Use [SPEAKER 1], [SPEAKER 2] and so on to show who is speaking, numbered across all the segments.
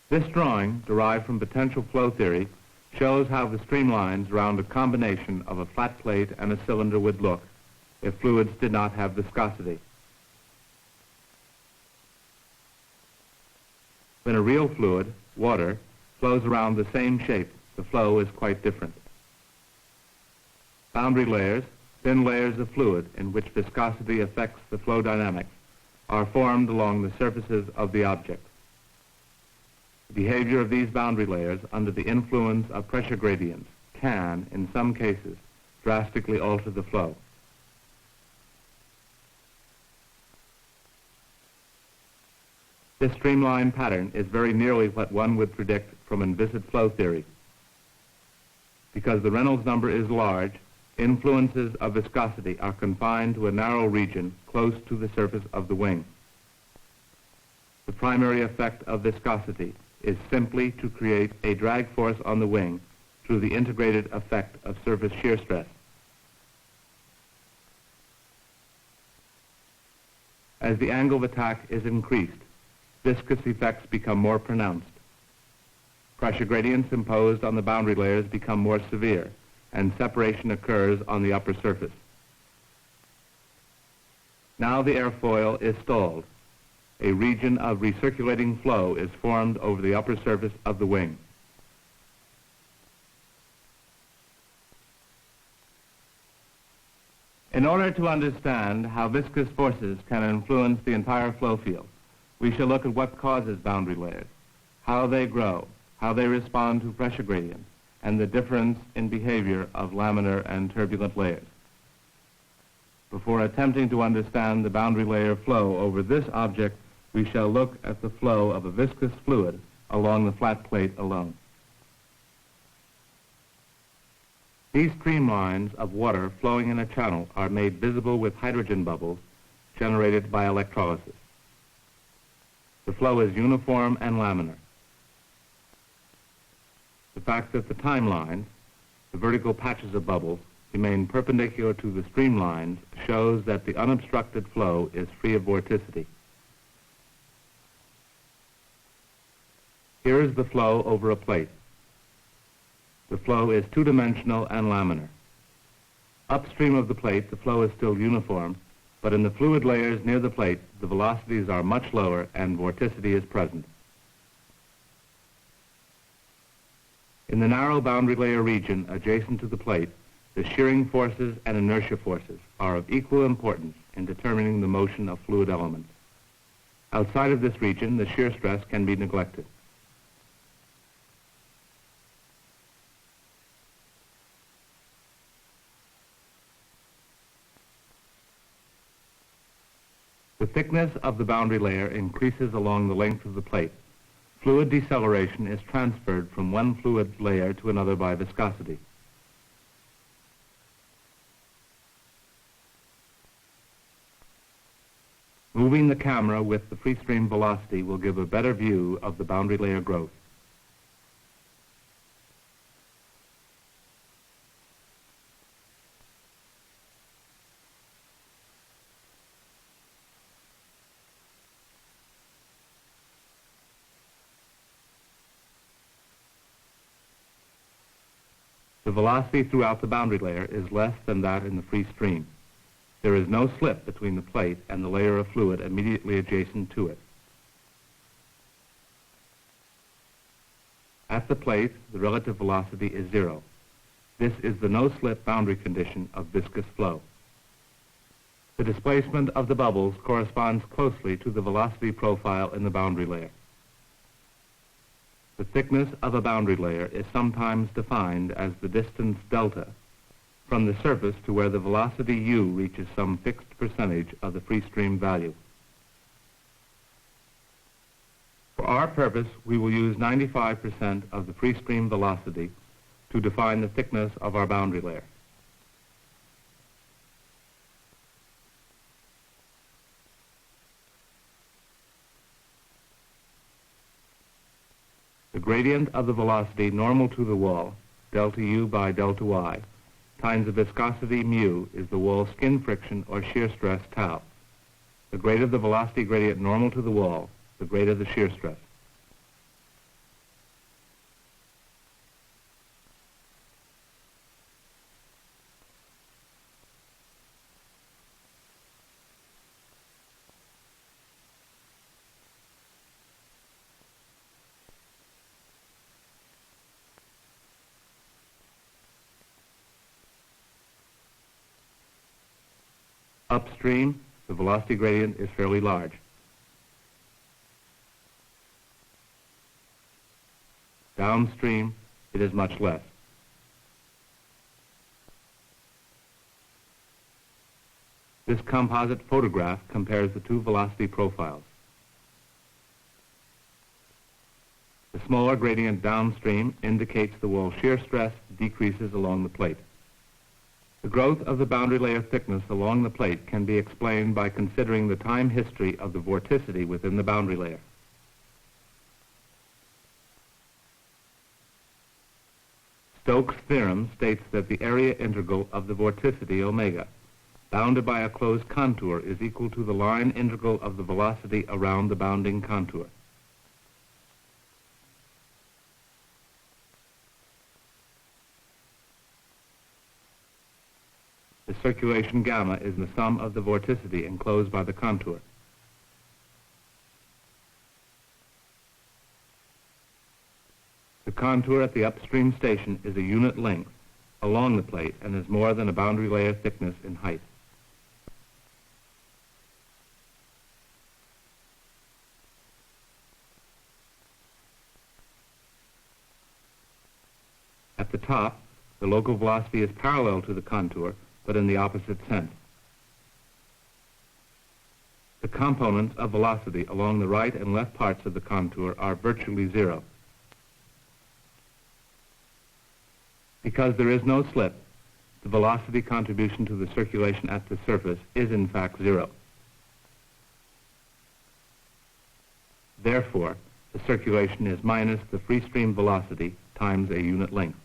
[SPEAKER 1] This drawing, derived from potential flow theory, shows how the streamlines around a combination of a flat plate and a cylinder would look if fluids did not have viscosity. When a real fluid, water, flows around the same shape, the flow is quite different. Boundary layers, thin layers of fluid in which viscosity affects the flow dynamics, are formed along the surfaces of the object. The behavior of these boundary layers under the influence of pressure gradients can, in some cases, drastically alter the flow. This streamline pattern is very nearly what one would predict from inviscid flow theory. Because the Reynolds number is large, influences of viscosity are confined to a narrow region close to the surface of the wing. The primary effect of viscosity is simply to create a drag force on the wing through the integrated effect of surface shear stress. As the angle of attack is increased, viscous effects become more pronounced. Pressure gradients imposed on the boundary layers become more severe, and separation occurs on the upper surface. Now the airfoil is stalled. A region of recirculating flow is formed over the upper surface of the wing. In order to understand how viscous forces can influence the entire flow field, we shall look at what causes boundary layers, how they grow, how they respond to pressure gradients, and the difference in behavior of laminar and turbulent layers. Before attempting to understand the boundary layer flow over this object, we shall look at the flow of a viscous fluid along the flat plate alone. These streamlines of water flowing in a channel are made visible with hydrogen bubbles generated by electrolysis. The flow is uniform and laminar. The fact that the timelines, the vertical patches of bubbles, remain perpendicular to the streamlines shows that the unobstructed flow is free of vorticity. Here is the flow over a plate. The flow is two-dimensional and laminar. Upstream of the plate, the flow is still uniform, but in the fluid layers near the plate, the velocities are much lower and vorticity is present. In the narrow boundary layer region adjacent to the plate, the shearing forces and inertia forces are of equal importance in determining the motion of fluid elements. Outside of this region, the shear stress can be neglected. The thickness of the boundary layer increases along the length of the plate. Fluid deceleration is transferred from one fluid layer to another by viscosity. Moving the camera with the free stream velocity will give a better view of the boundary layer growth. The velocity throughout the boundary layer is less than that in the free stream. There is no slip between the plate and the layer of fluid immediately adjacent to it. At the plate, the relative velocity is zero. This is the no-slip boundary condition of viscous flow. The displacement of the bubbles corresponds closely to the velocity profile in the boundary layer. The thickness of a boundary layer is sometimes defined as the distance delta from the surface to where the velocity u reaches some fixed percentage of the free stream value. For our purpose, we will use 95% of the free stream velocity to define the thickness of our boundary layer. The gradient of the velocity normal to the wall, delta u by delta y, times the viscosity mu is the wall skin friction or shear stress tau. The greater the velocity gradient normal to the wall, the greater the shear stress. Upstream, the velocity gradient is fairly large. Downstream, it is much less. This composite photograph compares the two velocity profiles. The smaller gradient downstream indicates the wall shear stress decreases along the plate. The growth of the boundary layer thickness along the plate can be explained by considering the time history of the vorticity within the boundary layer. Stokes' theorem states that the area integral of the vorticity omega, bounded by a closed contour, is equal to the line integral of the velocity around the bounding contour. The circulation gamma is the sum of the vorticity enclosed by the contour. The contour at the upstream station is a unit length along the plate and is more than a boundary layer thickness in height. At the top, the local velocity is parallel to the contour, but in the opposite sense. The components of velocity along the right and left parts of the contour are virtually zero. Because there is no slip, the velocity contribution to the circulation at the surface is in fact zero. Therefore, the circulation is minus the free stream velocity times a unit length.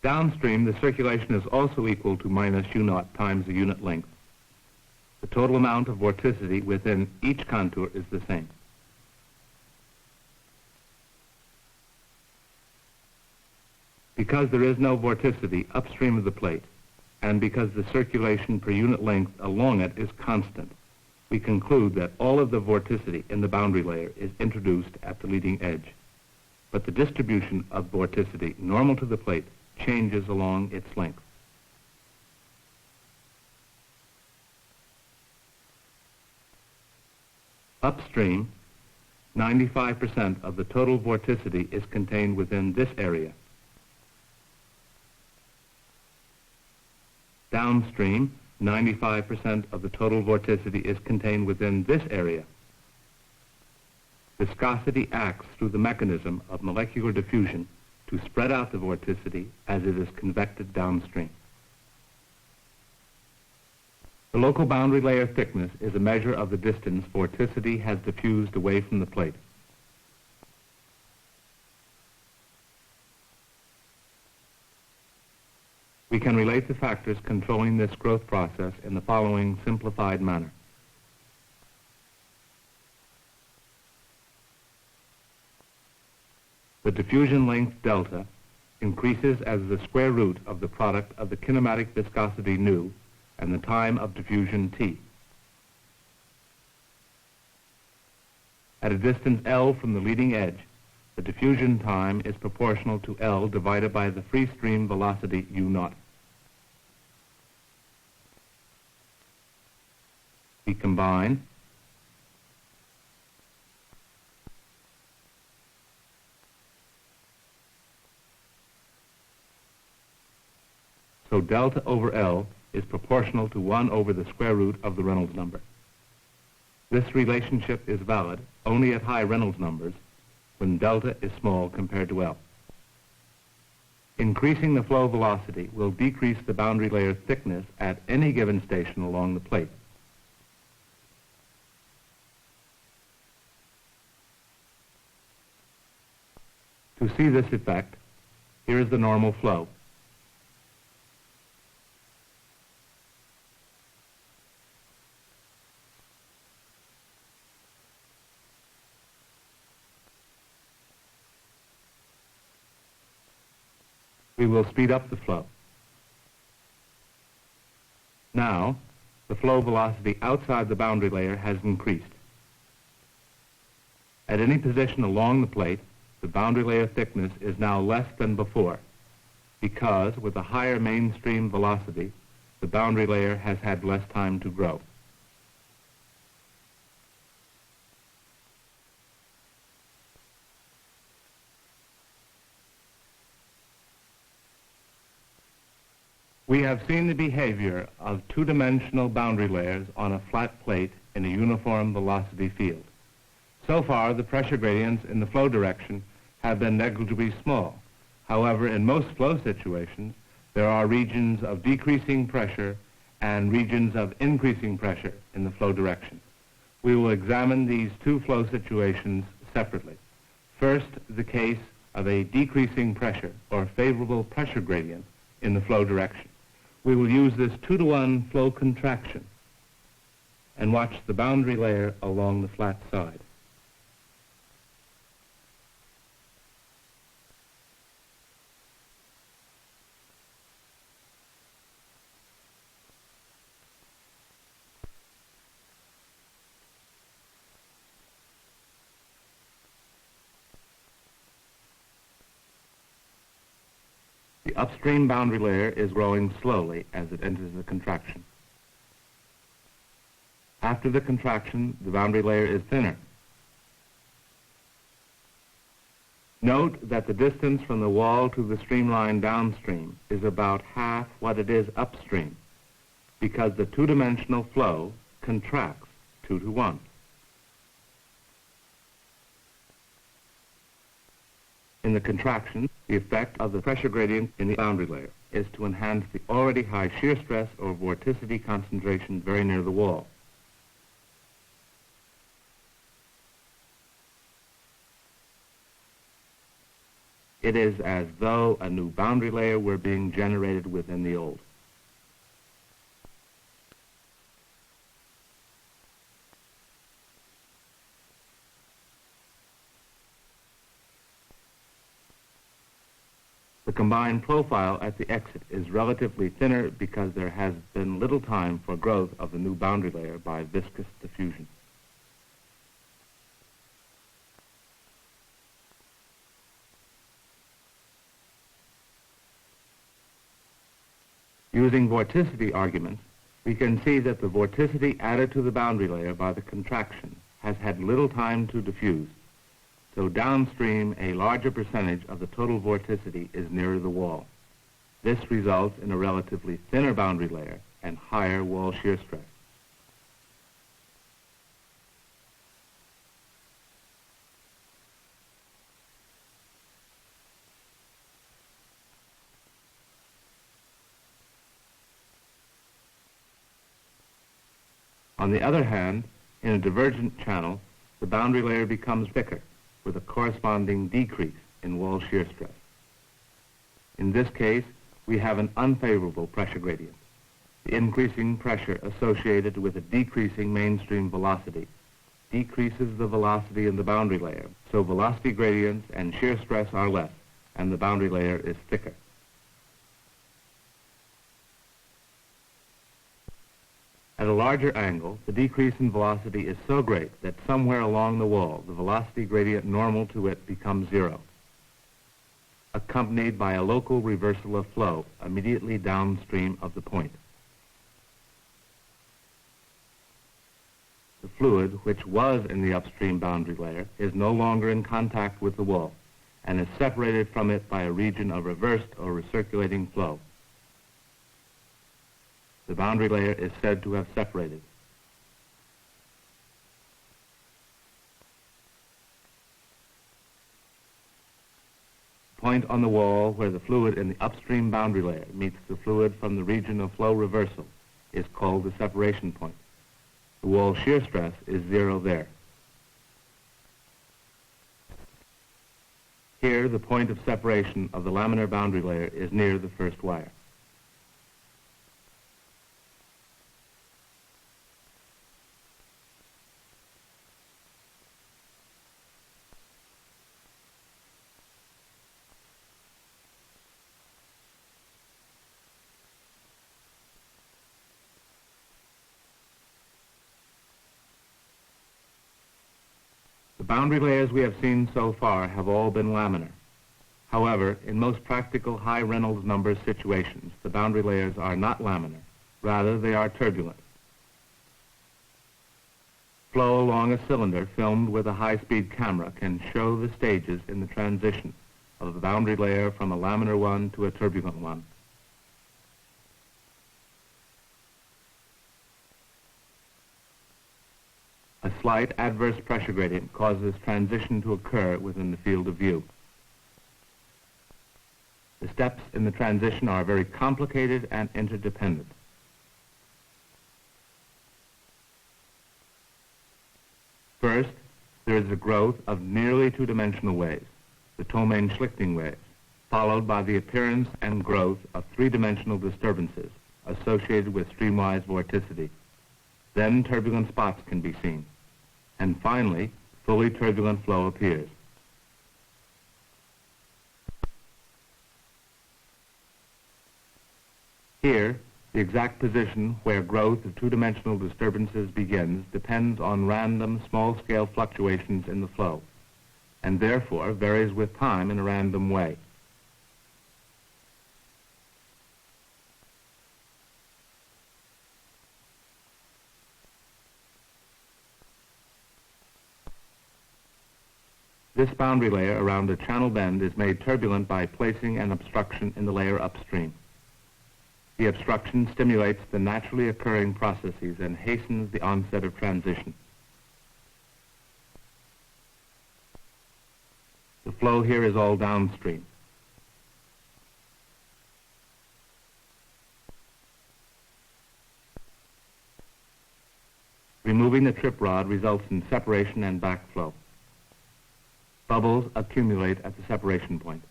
[SPEAKER 1] Downstream, the circulation is also equal to minus u0 times the unit length. The total amount of vorticity within each contour is the same. Because there is no vorticity upstream of the plate, and because the circulation per unit length along it is constant, we conclude that all of the vorticity in the boundary layer is introduced at the leading edge. But the distribution of vorticity normal to the plate changes along its length. Upstream, 95% of the total vorticity is contained within this area. Downstream, 95% of the total vorticity is contained within this area. Viscosity acts through the mechanism of molecular diffusion to spread out the vorticity as it is convected downstream. The local boundary layer thickness is a measure of the distance vorticity has diffused away from the plate. We can relate the factors controlling this growth process in the following simplified manner. The diffusion length delta increases as the square root of the product of the kinematic viscosity nu and the time of diffusion t. At a distance L from the leading edge, the diffusion time is proportional to L divided by the free stream velocity u0. We combine so delta over L is proportional to 1 over the square root of the Reynolds number. This relationship is valid only at high Reynolds numbers when delta is small compared to L. Increasing the flow velocity will decrease the boundary layer thickness at any given station along the plate. To see this effect, here is the normal flow. We will speed up the flow. Now, the flow velocity outside the boundary layer has increased. At any position along the plate, the boundary layer thickness is now less than before, because with a higher mainstream velocity, the boundary layer has had less time to grow. We have seen the behavior of two-dimensional boundary layers on a flat plate in a uniform velocity field. So far, the pressure gradients in the flow direction have been negligibly small. However, in most flow situations, there are regions of decreasing pressure and regions of increasing pressure in the flow direction. We will examine these two flow situations separately. First, the case of a decreasing pressure or favorable pressure gradient in the flow direction. We will use this 2-to-1 flow contraction and watch the boundary layer along the flat side. The upstream boundary layer is growing slowly as it enters the contraction. After the contraction, the boundary layer is thinner. Note that the distance from the wall to the streamline downstream is about half what it is upstream, because the two-dimensional flow contracts 2-to-1. In the contraction, the effect of the pressure gradient in the boundary layer is to enhance the already high shear stress or vorticity concentration very near the wall. It is as though a new boundary layer were being generated within the old. The combined profile at the exit is relatively thinner because there has been little time for growth of the new boundary layer by viscous diffusion. Using vorticity arguments, we can see that the vorticity added to the boundary layer by the contraction has had little time to diffuse. So downstream, a larger percentage of the total vorticity is nearer the wall. This results in a relatively thinner boundary layer and higher wall shear stress. On the other hand, in a divergent channel, the boundary layer becomes thicker, with a corresponding decrease in wall shear stress. In this case, we have an unfavorable pressure gradient. The increasing pressure associated with a decreasing mainstream velocity decreases the velocity in the boundary layer, so velocity gradients and shear stress are less, and the boundary layer is thicker. At a larger angle, the decrease in velocity is so great that somewhere along the wall, the velocity gradient normal to it becomes zero, accompanied by a local reversal of flow immediately downstream of the point. The fluid, which was in the upstream boundary layer, is no longer in contact with the wall and is separated from it by a region of reversed or recirculating flow. The boundary layer is said to have separated. The point on the wall where the fluid in the upstream boundary layer meets the fluid from the region of flow reversal is called the separation point. The wall shear stress is zero there. Here, the point of separation of the laminar boundary layer is near the first wire. The boundary layers we have seen so far have all been laminar. However, in most practical high Reynolds number situations, the boundary layers are not laminar, Rather, they are turbulent. Flow along a cylinder filmed with a high-speed camera can show the stages in the transition of the boundary layer from a laminar one to a turbulent one. A slight adverse pressure gradient causes transition to occur within the field of view. The steps in the transition are very complicated and interdependent. First, there is the growth of nearly two-dimensional waves, the Thomaine-Schlichting waves, followed by the appearance and growth of three-dimensional disturbances associated with streamwise vorticity. Then turbulent spots can be seen. And finally, fully turbulent flow appears. Here, the exact position where growth of two-dimensional disturbances begins depends on random small-scale fluctuations in the flow, and therefore varies with time in a random way. This boundary layer around a channel bend is made turbulent by placing an obstruction in the layer upstream. The obstruction stimulates the naturally occurring processes and hastens the onset of transition. The flow here is all downstream. Removing the trip rod results in separation and backflow. Bubbles accumulate at the separation point.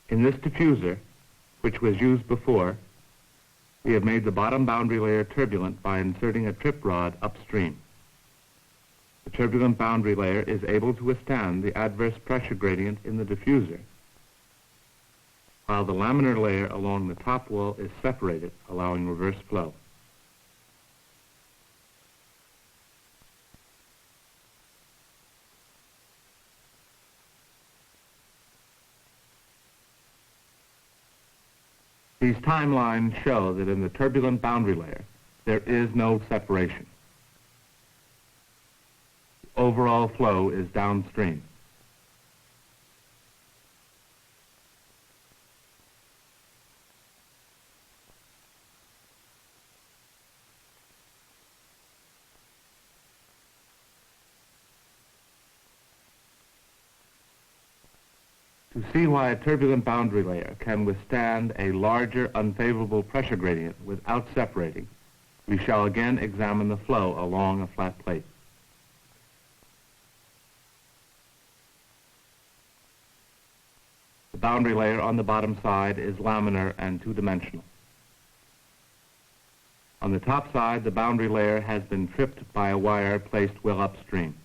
[SPEAKER 1] In this diffuser, which was used before, we have made the bottom boundary layer turbulent by inserting a trip rod upstream. The turbulent boundary layer is able to withstand the adverse pressure gradient in the diffuser, while the laminar layer along the top wall is separated, allowing reverse flow. These timelines show that in the turbulent boundary layer, there is no separation. The overall flow is downstream. To see why a turbulent boundary layer can withstand a larger unfavorable pressure gradient without separating, we shall again examine the flow along a flat plate. The boundary layer on the bottom side is laminar and two-dimensional. On the top side, the boundary layer has been tripped by a wire placed well upstream.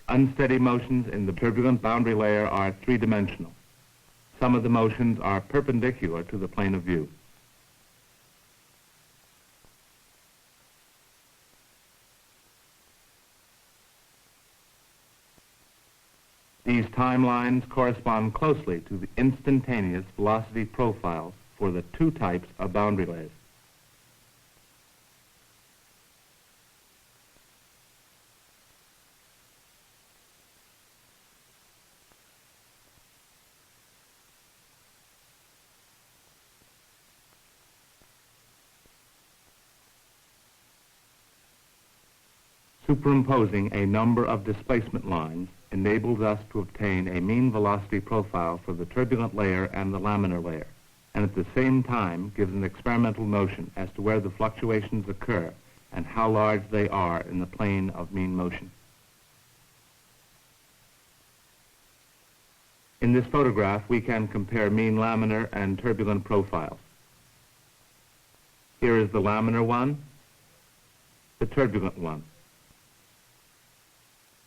[SPEAKER 1] Unsteady motions in the turbulent boundary layer are three-dimensional. Some of the motions are perpendicular to the plane of view. These timelines correspond closely to the instantaneous velocity profiles for the two types of boundary layers. Superimposing a number of displacement lines enables us to obtain a mean velocity profile for the turbulent layer and the laminar layer, and at the same time gives an experimental notion as to where the fluctuations occur and how large they are in the plane of mean motion. In this photograph, we can compare mean laminar and turbulent profiles. Here is the laminar one, the turbulent one,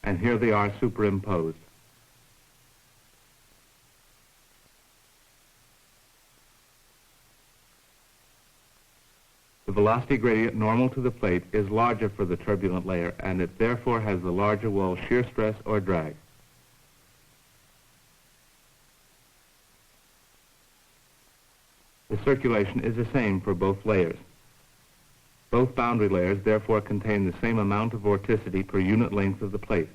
[SPEAKER 1] and here they are superimposed. The velocity gradient normal to the plate is larger for the turbulent layer, and it therefore has the larger wall shear stress or drag. circulation is the same for both layers. Both boundary layers therefore contain the same amount of vorticity per unit length of the plate.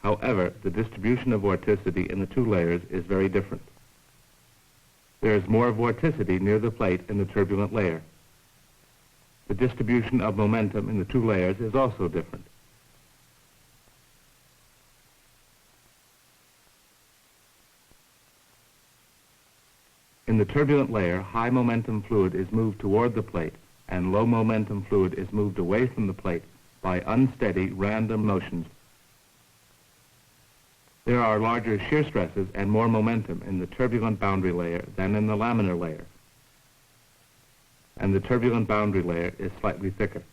[SPEAKER 1] However, the distribution of vorticity in the two layers is very different. There is more vorticity near the plate in the turbulent layer. The distribution of momentum in the two layers is also different. In the turbulent layer, high momentum fluid is moved toward the plate, and low momentum fluid is moved away from the plate by unsteady, random motions. There are larger shear stresses and more momentum in the turbulent boundary layer than in the laminar layer, and the turbulent boundary layer is slightly thicker.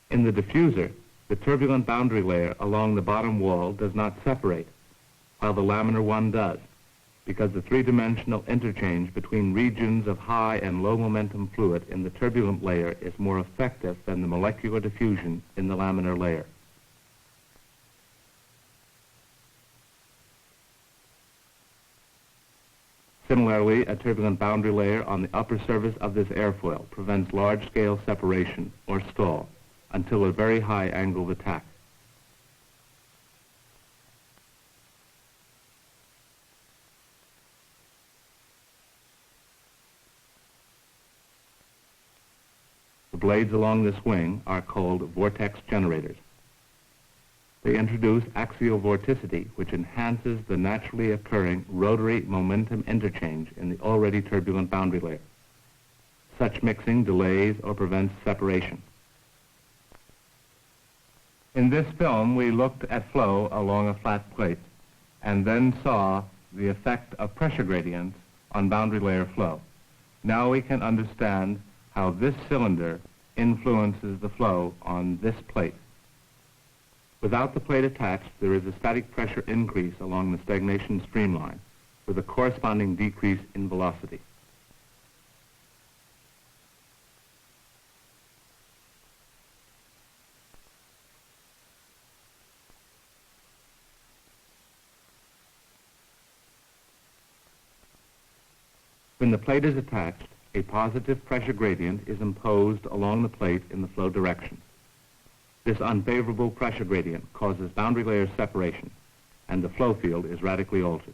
[SPEAKER 1] In the diffuser, the turbulent boundary layer along the bottom wall does not separate, while the laminar one does, because the three-dimensional interchange between regions of high and low momentum fluid in the turbulent layer is more effective than the molecular diffusion in the laminar layer. Similarly, a turbulent boundary layer on the upper surface of this airfoil prevents large-scale separation or stall until a very high angle of attack. The blades along this wing are called vortex generators. They introduce axial vorticity, which enhances the naturally occurring rotary momentum interchange in the already turbulent boundary layer. Such mixing delays or prevents separation. In this film, we looked at flow along a flat plate and then saw the effect of pressure gradients on boundary layer flow. Now we can understand how this cylinder influences the flow on this plate. Without the plate attached, there is a static pressure increase along the stagnation streamline with a corresponding decrease in velocity. When the plate is attached, a positive pressure gradient is imposed along the plate in the flow direction. This unfavorable pressure gradient causes boundary layer separation, and the flow field is radically altered.